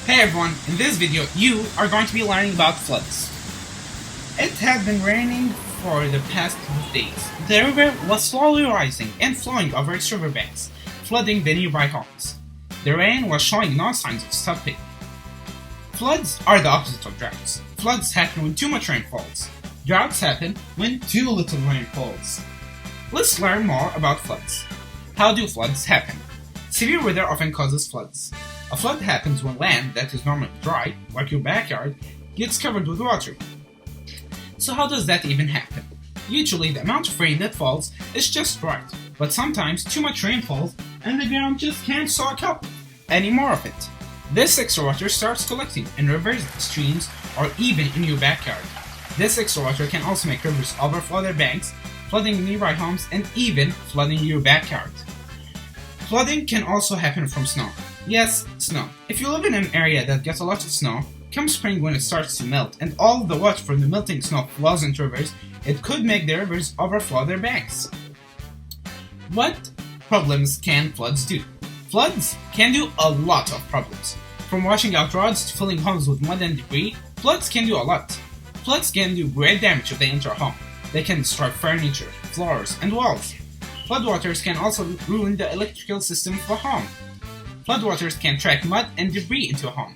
Hey everyone, in this video you are going to be learning about floods. It had been raining for the past few days. The river was slowly rising and flowing over its riverbanks, flooding the nearby homes. The rain was showing no signs of stopping. Floods are the opposite of droughts. Floods happen when too much rain falls. Droughts happen when too little rain falls. Let's learn more about floods. How do floods happen? Severe weather often causes floods. A flood happens when land that is normally dry, like your backyard, gets covered with water. So how does that even happen? Usually the amount of rain that falls is just right, but sometimes too much rain falls and the ground just can't soak up any more of it. This extra water starts collecting in rivers, streams, or even in your backyard. This extra water can also make rivers overflow their banks, flooding nearby homes and even flooding your backyard. Flooding can also happen from snow. Yes, snow. If you live in an area that gets a lot of snow, come spring when it starts to melt and all the water from the melting snow flows into rivers, it could make the rivers overflow their banks. What problems can floods do? Floods can do a lot of problems. From washing out roads to filling homes with mud and debris, floods can do a lot. Floods can do great damage if they enter a home. They can destroy furniture, floors, and walls. Floodwaters can also ruin the electrical system of a home. Floodwaters can track mud and debris into a home.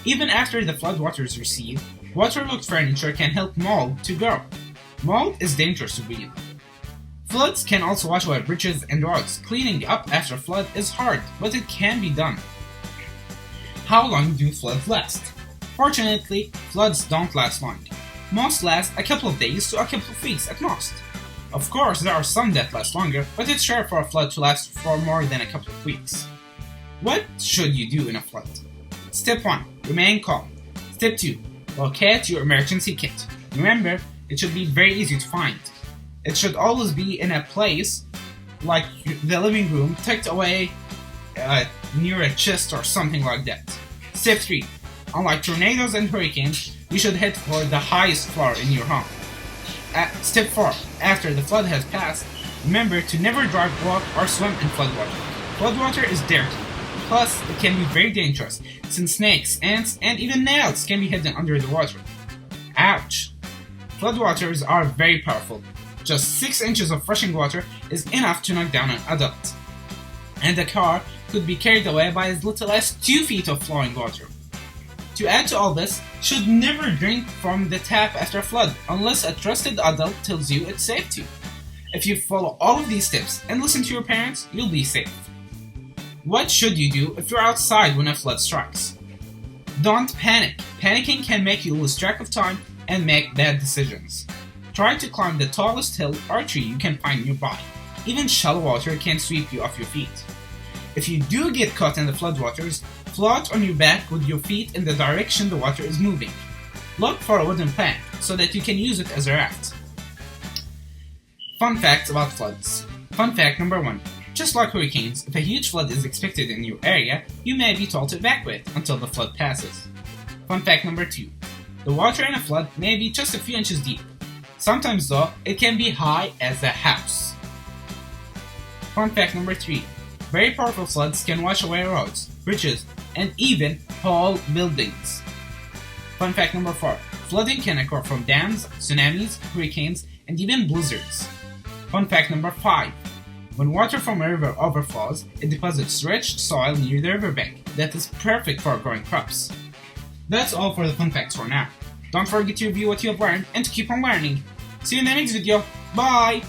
Even after the floodwaters recede, waterlogged furniture can help mold to grow. Mold is dangerous to breathe. Floods can also wash away bridges and roads. Cleaning up after a flood is hard, but it can be done. How long do floods last? Fortunately, floods don't last long. Most last a couple of days to a couple of weeks at most. Of course, there are some that last longer, but it's rare for a flood to last for more than a couple of weeks. What should you do in a flood? Step 1. Remain calm. Step 2. Locate your emergency kit. Remember, it should be very easy to find. It should always be in a place like the living room, tucked away near a chest or something like that. Step 3. Unlike tornadoes and hurricanes, you should head for the highest floor in your home. Step 4. After the flood has passed, remember to never drive, walk, or swim in floodwater. Floodwater is dirty. Plus, it can be very dangerous, since snakes, ants, and even nails can be hidden under the water. Ouch! Floodwaters are very powerful. Just 6 inches of rushing water is enough to knock down an adult. And a car could be carried away by as little as 2 feet of flowing water. To add to all this, should never drink from the tap after a flood unless a trusted adult tells you it's safe to. If you follow all of these tips and listen to your parents, you'll be safe. What should you do if you're outside when a flood strikes? Don't panic. Panicking can make you lose track of time and make bad decisions. Try to climb the tallest hill or tree you can find nearby. Even shallow water can sweep you off your feet. If you do get caught in the floodwaters, float on your back with your feet in the direction the water is moving. Look for a wooden plank so that you can use it as a raft. Fun facts about floods. Fun fact number 1. Just like hurricanes, if a huge flood is expected in your area, you may be told to evacuate until the flood passes. Fun fact number 2. The water in a flood may be just a few inches deep. Sometimes though, it can be high as a house. Fun fact number 3. Very powerful floods can wash away roads, bridges, and even whole buildings. Fun fact number 4. Flooding can occur from dams, tsunamis, hurricanes, and even blizzards. Fun fact number 5. When water from a river overflows, it deposits rich soil near the riverbank that is perfect for growing crops. That's all for the fun facts for now. Don't forget to review what you have learned and to keep on learning. See you in the next video. Bye!